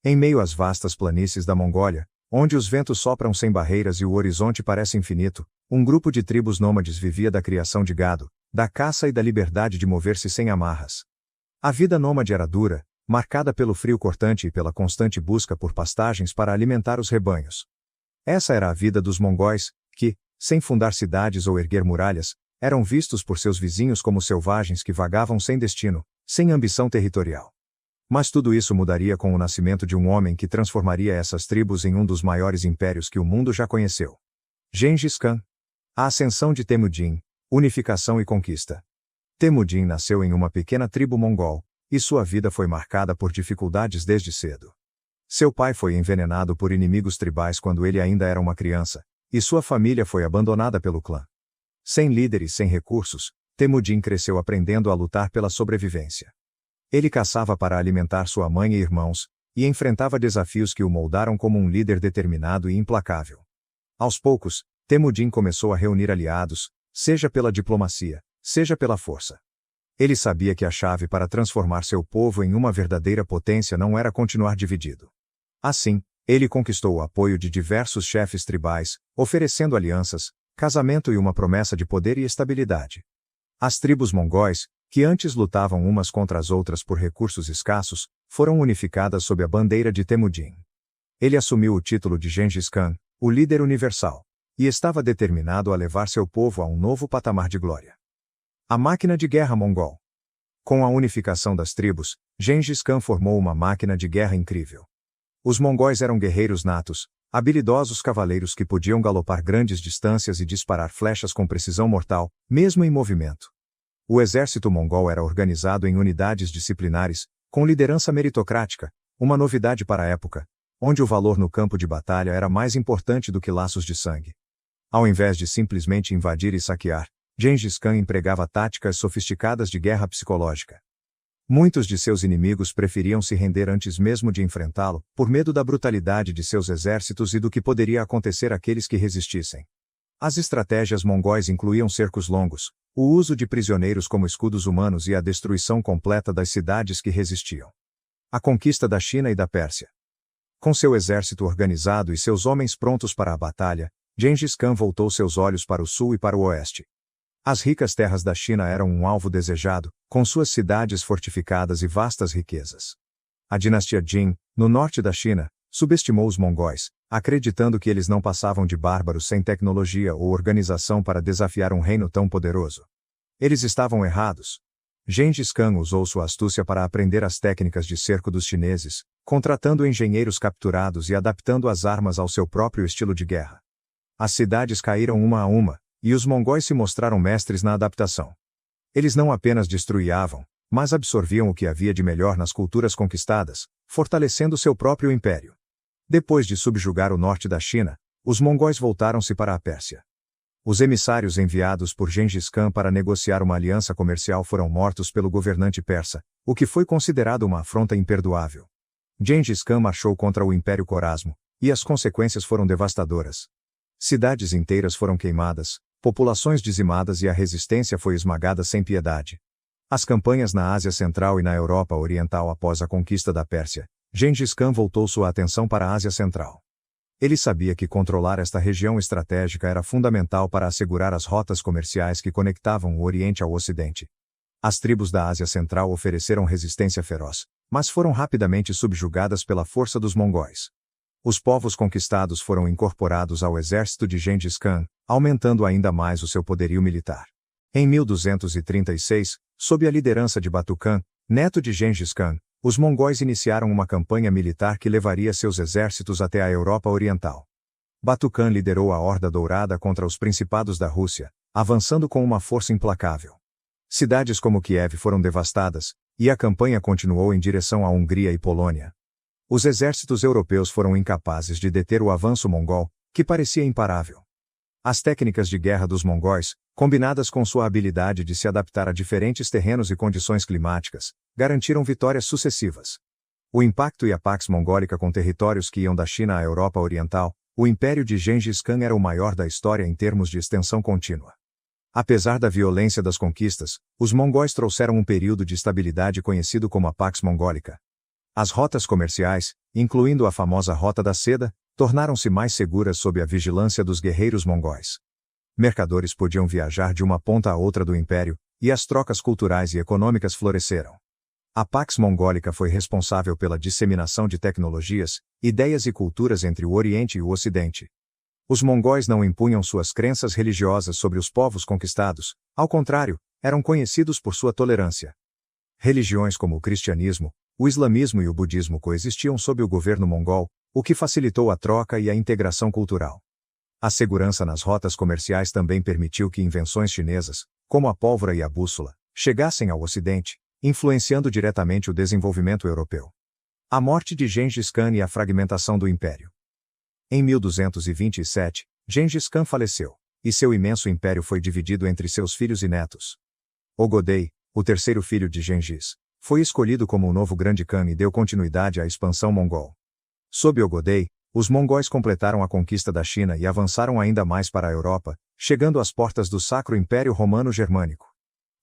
Em meio às vastas planícies da Mongólia, onde os ventos sopram sem barreiras e o horizonte parece infinito, um grupo de tribos nômades vivia da criação de gado, da caça e da liberdade de mover-se sem amarras. A vida nômade era dura, marcada pelo frio cortante e pela constante busca por pastagens para alimentar os rebanhos. Essa era a vida dos mongóis, que, sem fundar cidades ou erguer muralhas, eram vistos por seus vizinhos como selvagens que vagavam sem destino, sem ambição territorial. Mas tudo isso mudaria com o nascimento de um homem que transformaria essas tribos em um dos maiores impérios que o mundo já conheceu. Gengis Khan. A ascensão de Temujin, unificação e conquista. Temujin nasceu em uma pequena tribo mongol, e sua vida foi marcada por dificuldades desde cedo. Seu pai foi envenenado por inimigos tribais quando ele ainda era uma criança, e sua família foi abandonada pelo clã. Sem líder e sem recursos, Temujin cresceu aprendendo a lutar pela sobrevivência. Ele caçava para alimentar sua mãe e irmãos, e enfrentava desafios que o moldaram como um líder determinado e implacável. Aos poucos, Temujin começou a reunir aliados, seja pela diplomacia, seja pela força. Ele sabia que a chave para transformar seu povo em uma verdadeira potência não era continuar dividido. Assim, ele conquistou o apoio de diversos chefes tribais, oferecendo alianças, casamento e uma promessa de poder e estabilidade. As tribos mongóis, que antes lutavam umas contra as outras por recursos escassos, foram unificadas sob a bandeira de Temujin. Ele assumiu o título de Gengis Khan, o líder universal, e estava determinado a levar seu povo a um novo patamar de glória. A máquina de guerra mongol. Com a unificação das tribos, Gengis Khan formou uma máquina de guerra incrível. Os mongóis eram guerreiros natos, habilidosos cavaleiros que podiam galopar grandes distâncias e disparar flechas com precisão mortal, mesmo em movimento. O exército mongol era organizado em unidades disciplinares, com liderança meritocrática, uma novidade para a época, onde o valor no campo de batalha era mais importante do que laços de sangue. Ao invés de simplesmente invadir e saquear, Gengis Khan empregava táticas sofisticadas de guerra psicológica. Muitos de seus inimigos preferiam se render antes mesmo de enfrentá-lo, por medo da brutalidade de seus exércitos e do que poderia acontecer àqueles que resistissem. As estratégias mongóis incluíam cercos longos, o uso de prisioneiros como escudos humanos e a destruição completa das cidades que resistiam. A conquista da China e da Pérsia. Com seu exército organizado e seus homens prontos para a batalha, Gengis Khan voltou seus olhos para o sul e para o oeste. As ricas terras da China eram um alvo desejado, com suas cidades fortificadas e vastas riquezas. A dinastia Jin, no norte da China, subestimou os mongóis, acreditando que eles não passavam de bárbaros sem tecnologia ou organização para desafiar um reino tão poderoso. Eles estavam errados. Gengis Khan usou sua astúcia para aprender as técnicas de cerco dos chineses, contratando engenheiros capturados e adaptando as armas ao seu próprio estilo de guerra. As cidades caíram uma a uma, e os mongóis se mostraram mestres na adaptação. Eles não apenas destruíam, mas absorviam o que havia de melhor nas culturas conquistadas, fortalecendo seu próprio império. Depois de subjugar o norte da China, os mongóis voltaram-se para a Pérsia. Os emissários enviados por Gengis Khan para negociar uma aliança comercial foram mortos pelo governante persa, o que foi considerado uma afronta imperdoável. Gengis Khan marchou contra o Império Corasmo, e as consequências foram devastadoras. Cidades inteiras foram queimadas, populações dizimadas e a resistência foi esmagada sem piedade. As campanhas na Ásia Central e na Europa Oriental após a conquista da Pérsia, Gengis Khan voltou sua atenção para a Ásia Central. Ele sabia que controlar esta região estratégica era fundamental para assegurar as rotas comerciais que conectavam o Oriente ao Ocidente. As tribos da Ásia Central ofereceram resistência feroz, mas foram rapidamente subjugadas pela força dos mongóis. Os povos conquistados foram incorporados ao exército de Gengis Khan, aumentando ainda mais o seu poderio militar. Em 1236, sob a liderança de Batu Khan, neto de Gengis Khan, os mongóis iniciaram uma campanha militar que levaria seus exércitos até a Europa Oriental. Batu Khan liderou a Horda Dourada contra os principados da Rússia, avançando com uma força implacável. Cidades como Kiev foram devastadas, e a campanha continuou em direção à Hungria e Polônia. Os exércitos europeus foram incapazes de deter o avanço mongol, que parecia imparável. As técnicas de guerra dos mongóis, combinadas com sua habilidade de se adaptar a diferentes terrenos e condições climáticas, garantiram vitórias sucessivas. O impacto e a Pax Mongólica com territórios que iam da China à Europa Oriental, o império de Gengis Khan era o maior da história em termos de extensão contínua. Apesar da violência das conquistas, os mongóis trouxeram um período de estabilidade conhecido como a Pax Mongólica. As rotas comerciais, incluindo a famosa Rota da Seda, tornaram-se mais seguras sob a vigilância dos guerreiros mongóis. Mercadores podiam viajar de uma ponta a outra do império, e as trocas culturais e econômicas floresceram. A Pax Mongólica foi responsável pela disseminação de tecnologias, ideias e culturas entre o Oriente e o Ocidente. Os mongóis não impunham suas crenças religiosas sobre os povos conquistados, ao contrário, eram conhecidos por sua tolerância. Religiões como o cristianismo, o islamismo e o budismo coexistiam sob o governo mongol, o que facilitou a troca e a integração cultural. A segurança nas rotas comerciais também permitiu que invenções chinesas, como a pólvora e a bússola, chegassem ao Ocidente, influenciando diretamente o desenvolvimento europeu. A morte de Gengis Khan e a fragmentação do império. Em 1227, Gengis Khan faleceu, e seu imenso império foi dividido entre seus filhos e netos. Ogodei, o terceiro filho de Gengis, foi escolhido como o novo grande Khan e deu continuidade à expansão mongol. Sob Ogodei, os mongóis completaram a conquista da China e avançaram ainda mais para a Europa, chegando às portas do Sacro Império Romano Germânico.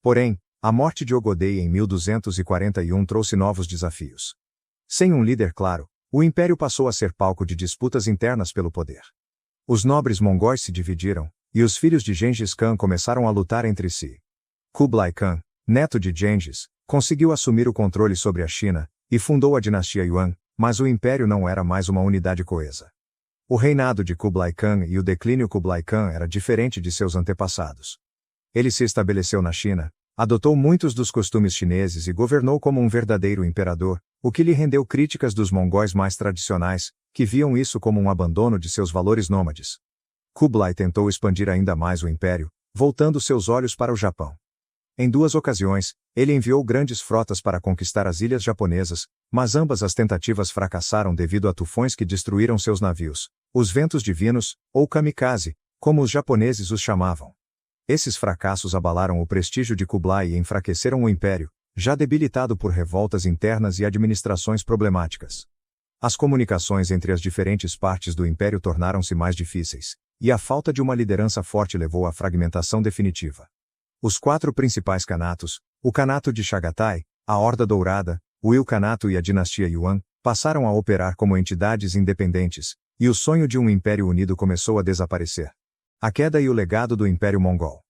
Porém, a morte de Ogodei em 1241 trouxe novos desafios. Sem um líder claro, o império passou a ser palco de disputas internas pelo poder. Os nobres mongóis se dividiram, e os filhos de Gengis Khan começaram a lutar entre si. Kublai Khan, neto de Gengis, conseguiu assumir o controle sobre a China, e fundou a dinastia Yuan, mas o império não era mais uma unidade coesa. O reinado de Kublai Khan e o declínio Kublai Khan era diferente de seus antepassados. Ele se estabeleceu na China, adotou muitos dos costumes chineses e governou como um verdadeiro imperador, o que lhe rendeu críticas dos mongóis mais tradicionais, que viam isso como um abandono de seus valores nômades. Kublai tentou expandir ainda mais o império, voltando seus olhos para o Japão. Em 2 ocasiões, ele enviou grandes frotas para conquistar as ilhas japonesas, mas ambas as tentativas fracassaram devido a tufões que destruíram seus navios, os ventos divinos, ou kamikaze, como os japoneses os chamavam. Esses fracassos abalaram o prestígio de Kublai e enfraqueceram o império, já debilitado por revoltas internas e administrações problemáticas. As comunicações entre as diferentes partes do império tornaram-se mais difíceis, e a falta de uma liderança forte levou à fragmentação definitiva. Os 4 principais kanatos, o Kanato de Chagatai, a Horda Dourada, o Ilkhanato e a dinastia Yuan, passaram a operar como entidades independentes, e o sonho de um império unido começou a desaparecer. A queda e o legado do Império Mongol.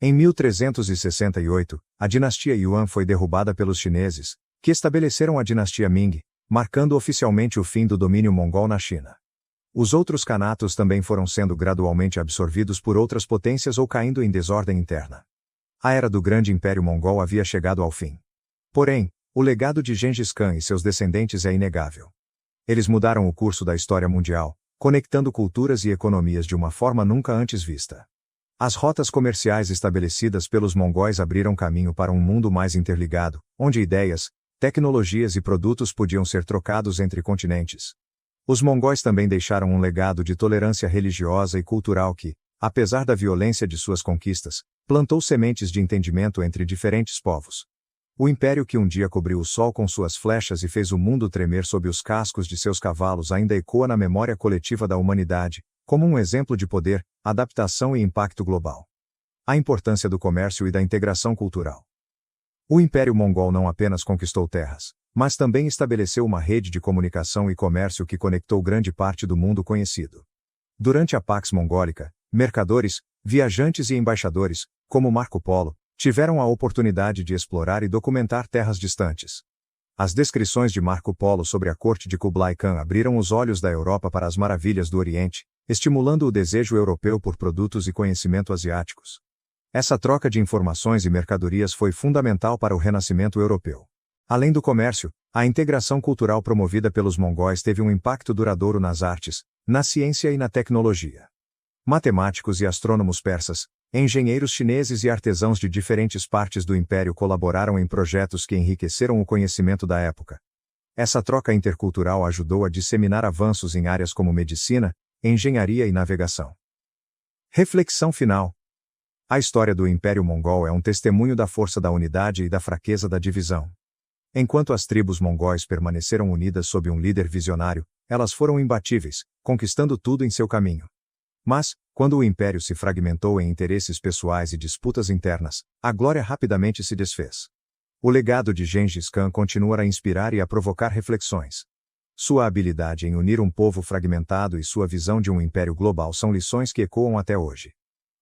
Em 1368, a dinastia Yuan foi derrubada pelos chineses, que estabeleceram a dinastia Ming, marcando oficialmente o fim do domínio mongol na China. Os outros kanatos também foram sendo gradualmente absorvidos por outras potências ou caindo em desordem interna. A era do grande Império Mongol havia chegado ao fim. Porém, o legado de Gengis Khan e seus descendentes é inegável. Eles mudaram o curso da história mundial, conectando culturas e economias de uma forma nunca antes vista. As rotas comerciais estabelecidas pelos mongóis abriram caminho para um mundo mais interligado, onde ideias, tecnologias e produtos podiam ser trocados entre continentes. Os mongóis também deixaram um legado de tolerância religiosa e cultural que, apesar da violência de suas conquistas, plantou sementes de entendimento entre diferentes povos. O império que um dia cobriu o sol com suas flechas e fez o mundo tremer sob os cascos de seus cavalos ainda ecoa na memória coletiva da humanidade, como um exemplo de poder, adaptação e impacto global. A importância do comércio e da integração cultural. O Império Mongol não apenas conquistou terras, mas também estabeleceu uma rede de comunicação e comércio que conectou grande parte do mundo conhecido. Durante a Pax Mongólica, mercadores, viajantes e embaixadores, como Marco Polo, tiveram a oportunidade de explorar e documentar terras distantes. As descrições de Marco Polo sobre a corte de Kublai Khan abriram os olhos da Europa para as maravilhas do Oriente, estimulando o desejo europeu por produtos e conhecimento asiáticos. Essa troca de informações e mercadorias foi fundamental para o renascimento europeu. Além do comércio, a integração cultural promovida pelos mongóis teve um impacto duradouro nas artes, na ciência e na tecnologia. Matemáticos e astrônomos persas, engenheiros chineses e artesãos de diferentes partes do império colaboraram em projetos que enriqueceram o conhecimento da época. Essa troca intercultural ajudou a disseminar avanços em áreas como medicina, engenharia e navegação. Reflexão final. A história do Império Mongol é um testemunho da força da unidade e da fraqueza da divisão. Enquanto as tribos mongóis permaneceram unidas sob um líder visionário, elas foram imbatíveis, conquistando tudo em seu caminho. Mas, quando o império se fragmentou em interesses pessoais e disputas internas, a glória rapidamente se desfez. O legado de Gengis Khan continua a inspirar e a provocar reflexões. Sua habilidade em unir um povo fragmentado e sua visão de um império global são lições que ecoam até hoje.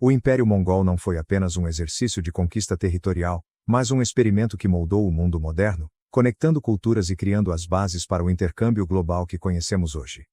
O Império Mongol não foi apenas um exercício de conquista territorial, mas um experimento que moldou o mundo moderno, conectando culturas e criando as bases para o intercâmbio global que conhecemos hoje.